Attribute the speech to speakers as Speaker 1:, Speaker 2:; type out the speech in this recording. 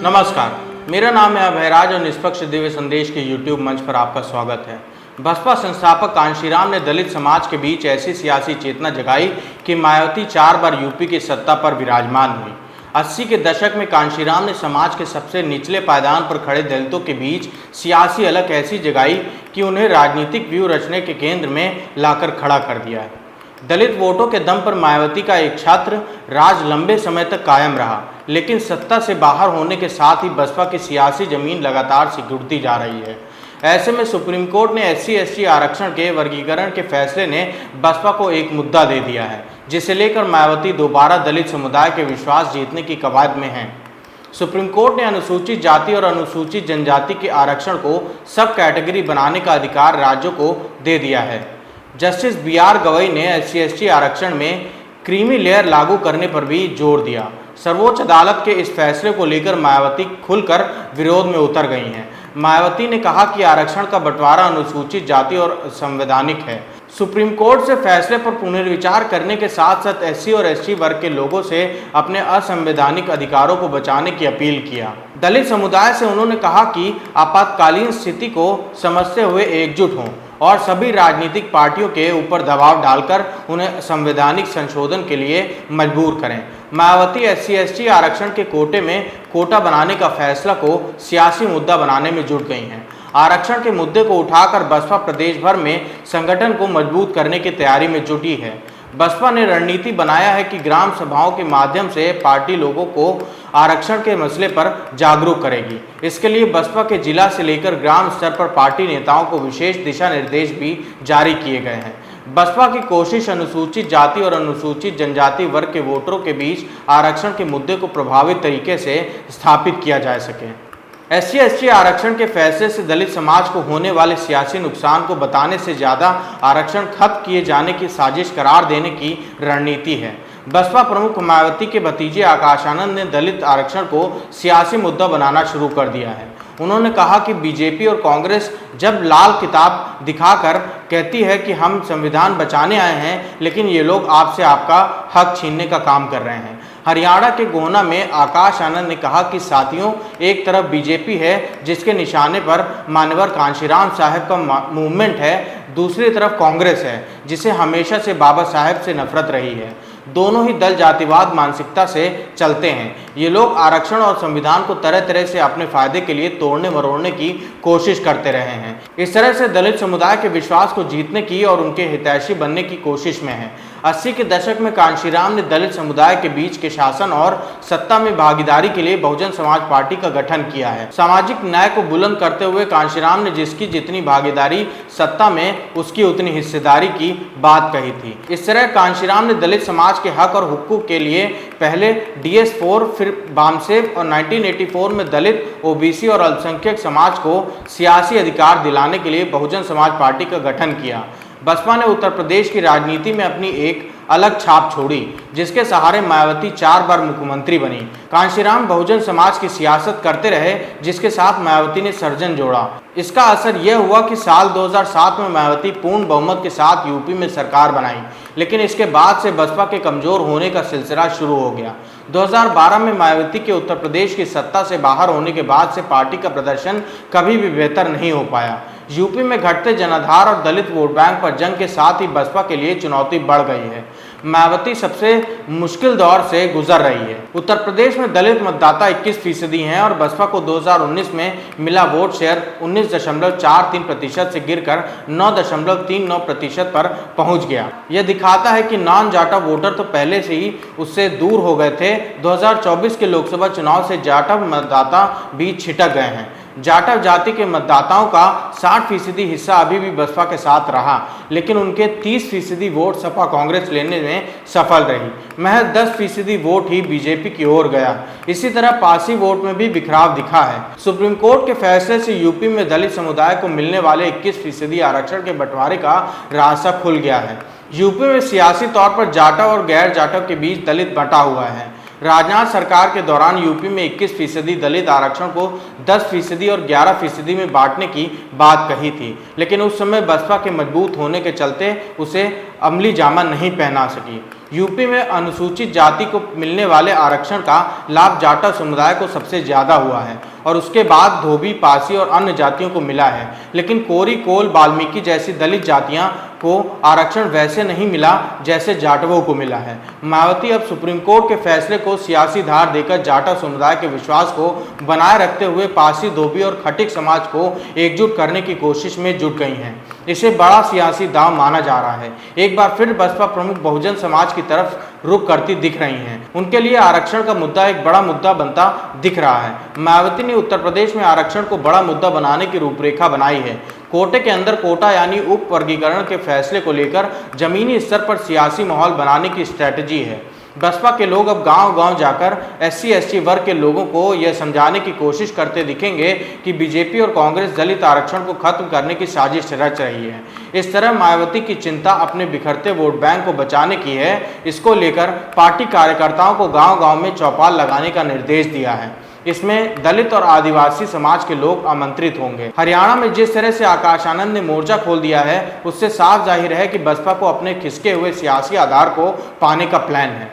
Speaker 1: नमस्कार, मेरा नाम है अभयराज और निष्पक्ष दिव्य संदेश के YouTube मंच पर आपका स्वागत है। बसपा संस्थापक कांशीराम ने दलित समाज के बीच ऐसी सियासी चेतना जगाई कि मायावती 4 बार यूपी की सत्ता पर विराजमान हुई। 80 के दशक में कांशीराम ने समाज के सबसे निचले पायदान पर खड़े दलितों के बीच सियासी अलख ऐसी जगाई कि उन्हें राजनीतिक व्यूह रचने के केंद्र में लाकर खड़ा कर दिया है। दलित वोटों के दम पर मायावती का एक छत्र राज लंबे समय तक कायम रहा, लेकिन सत्ता से बाहर होने के साथ ही बसपा की सियासी जमीन लगातार सिकुड़ती जा रही है। ऐसे में सुप्रीम कोर्ट ने SC/ST आरक्षण के वर्गीकरण के फैसले ने बसपा को एक मुद्दा दे दिया है, जिसे लेकर मायावती दोबारा दलित समुदाय के विश्वास जीतने की कवायद में हैं। सुप्रीम कोर्ट ने अनुसूचित जाति और अनुसूचित जनजाति के आरक्षण को सब कैटेगरी बनाने का अधिकार राज्यों को दे दिया है। जस्टिस BR गवई ने SC/ST आरक्षण में क्रीमी लेयर लागू करने पर भी जोर दिया। सर्वोच्च अदालत के इस फैसले को लेकर मायावती खुलकर विरोध में उतर गई हैं। मायावती ने कहा कि आरक्षण का बंटवारा अनुसूचित जाति और संवैधानिक है। सुप्रीम कोर्ट से फैसले पर पुनर्विचार करने के साथ साथ SC और ST वर्ग के लोगों से अपने असंवैधानिक अधिकारों को बचाने की अपील किया। दलित समुदाय से उन्होंने कहा कि आपातकालीन स्थिति को समझते हुए एकजुट हों और सभी राजनीतिक पार्टियों के ऊपर दबाव डालकर उन्हें संवैधानिक संशोधन के लिए मजबूर करें। मायावती SC/ST आरक्षण के कोटे में कोटा बनाने का फैसला को सियासी मुद्दा बनाने में जुट गई हैं। आरक्षण के मुद्दे को उठाकर बसपा प्रदेश भर में संगठन को मजबूत करने की तैयारी में जुटी है। बसपा ने रणनीति बनाया है कि ग्राम सभाओं के माध्यम से पार्टी लोगों को आरक्षण के मसले पर जागरूक करेगी। इसके लिए बसपा के जिला से लेकर ग्राम स्तर पर पार्टी नेताओं को विशेष दिशा निर्देश भी जारी किए गए हैं। बसपा की कोशिश अनुसूचित जाति और अनुसूचित जनजाति वर्ग के वोटरों के बीच आरक्षण के मुद्दे को प्रभावी तरीके से स्थापित किया जा सके। SC/ST आरक्षण के फैसले से दलित समाज को होने वाले सियासी नुकसान को बताने से ज़्यादा आरक्षण खत्म किए जाने की साजिश करार देने की रणनीति है। बसपा प्रमुख मायावती के भतीजे आकाश आनंद ने दलित आरक्षण को सियासी मुद्दा बनाना शुरू कर दिया है। उन्होंने कहा कि बीजेपी और कांग्रेस जब लाल किताब दिखाकर कहती है कि हम संविधान बचाने आए हैं, लेकिन ये लोग आपसे आपका हक छीनने का काम कर रहे हैं। हरियाणा के गोहना में आकाश आनंद ने कहा कि साथियों, एक तरफ बीजेपी है जिसके निशाने पर मान्यवर कांशीराम साहब का मूवमेंट है, दूसरी तरफ कांग्रेस है जिसे हमेशा से बाबा साहब से नफरत रही है। दोनों ही दल जातिवाद मानसिकता से चलते हैं। ये लोग आरक्षण और संविधान को तरह तरह से अपने फायदे के लिए तोड़ने मरोड़ने की कोशिश करते रहे हैं। इस तरह से दलित समुदाय के विश्वास को जीतने की और उनके हितैषी बनने की कोशिश में है। 80 के दशक में कांशीराम ने दलित समुदाय के बीच के शासन और सत्ता में भागीदारी के लिए बहुजन समाज पार्टी का गठन किया है। सामाजिक न्याय को बुलंद करते हुए कांशीराम ने जिसकी जितनी भागीदारी सत्ता में, उसकी उतनी हिस्सेदारी की बात कही थी। इस तरह कांशीराम ने दलित समाज के हक और हुकूक के लिए पहले DS4, फिर बामसेफ और 1984 में दलित, OBC और अल्पसंख्यक समाज को सियासी अधिकार दिलाने के लिए बहुजन समाज पार्टी का गठन किया। बसपा ने उत्तर प्रदेश की राजनीति में अपनी एक अलग छाप छोड़ी, जिसके सहारे मायावती 4 बार मुख्यमंत्री बनी। कांशीराम बहुजन समाज की सियासत करते रहे, जिसके साथ मायावती ने सर्जन जोड़ा। इसका असर यह हुआ कि साल 2007 में मायावती पूर्ण बहुमत के साथ यूपी में सरकार बनाई, लेकिन इसके बाद से बसपा के कमजोर होने का सिलसिला शुरू हो गया। 2012 में मायावती के उत्तर प्रदेश की सत्ता से बाहर होने के बाद से पार्टी का प्रदर्शन कभी भी बेहतर नहीं हो पाया। यूपी में घटते जनाधार और दलित वोट बैंक पर जंग के साथ ही बसपा के लिए चुनौती बढ़ गई है। मायावती सबसे मुश्किल दौर से गुजर रही है। उत्तर प्रदेश में दलित मतदाता 21% हैं और बसपा को 2019 में मिला वोट शेयर 19.43% से गिरकर 9.39% पर पहुंच गया। यह दिखाता है कि नॉन जाटा वोटर तो पहले से ही उससे दूर हो गए थे। 2024 के लोकसभा चुनाव से जाटा मतदाता भी छिटक गए हैं। जाटव जाति के मतदाताओं का 60% हिस्सा अभी भी बसपा के साथ रहा, लेकिन उनके 30% वोट सपा कांग्रेस लेने में सफल रही। महज 10% वोट ही बीजेपी की ओर गया। इसी तरह पासी वोट में भी बिखराव दिखा है। सुप्रीम कोर्ट के फैसले से यूपी में दलित समुदाय को मिलने वाले 21% आरक्षण के बंटवारे का रास्ता खुल गया है। यूपी में सियासी तौर पर जाटव और गैर जाटव के बीच दलित बंटा हुआ है। राजनाथ सरकार के दौरान यूपी में 21% दलित आरक्षण को 10% और 11% में बांटने की बात कही थी, लेकिन उस समय बसपा के मजबूत होने के चलते उसे अमली जामा नहीं पहना सकी। यूपी में अनुसूचित जाति को मिलने वाले आरक्षण का लाभ जाटा समुदाय को सबसे ज़्यादा हुआ है और उसके बाद धोबी, पासी और अन्य जातियों को मिला है, लेकिन कोरी, कोल, वाल्मीकि जैसी दलित जातियां को आरक्षण वैसे नहीं मिला जैसे जाटवों को मिला है। मायावती अब सुप्रीम कोर्ट के फैसले को सियासी धार देकर जाटा समुदाय के विश्वास को बनाए रखते हुए पासी, धोबी और खटिक समाज को एकजुट करने की कोशिश में जुट गई हैं। इसे बड़ा सियासी दांव माना जा रहा है। एक बार फिर बसपा प्रमुख बहुजन समाज की तरफ रुख करती दिख रही हैं। उनके लिए आरक्षण का मुद्दा एक बड़ा मुद्दा बनता दिख रहा है। मायावती ने उत्तर प्रदेश में आरक्षण को बड़ा मुद्दा बनाने की रूपरेखा बनाई है। कोटे के अंदर कोटा यानी उप वर्गीकरण के फैसले को लेकर जमीनी स्तर पर सियासी माहौल बनाने की स्ट्रैटेजी है। बसपा के लोग अब गांव-गांव जाकर SC/ST वर्ग के लोगों को यह समझाने की कोशिश करते दिखेंगे कि बीजेपी और कांग्रेस दलित आरक्षण को खत्म करने की साजिश रच रही है। इस तरह मायावती की चिंता अपने बिखरते वोट बैंक को बचाने की है। इसको लेकर पार्टी कार्यकर्ताओं को गांव-गांव में चौपाल लगाने का निर्देश दिया है। इसमें दलित और आदिवासी समाज के लोग आमंत्रित होंगे। हरियाणा में जिस तरह से आकाश आनंद ने मोर्चा खोल दिया है, उससे साफ जाहिर है कि बसपा को अपने खिसके हुए सियासी आधार को पाने का प्लान है।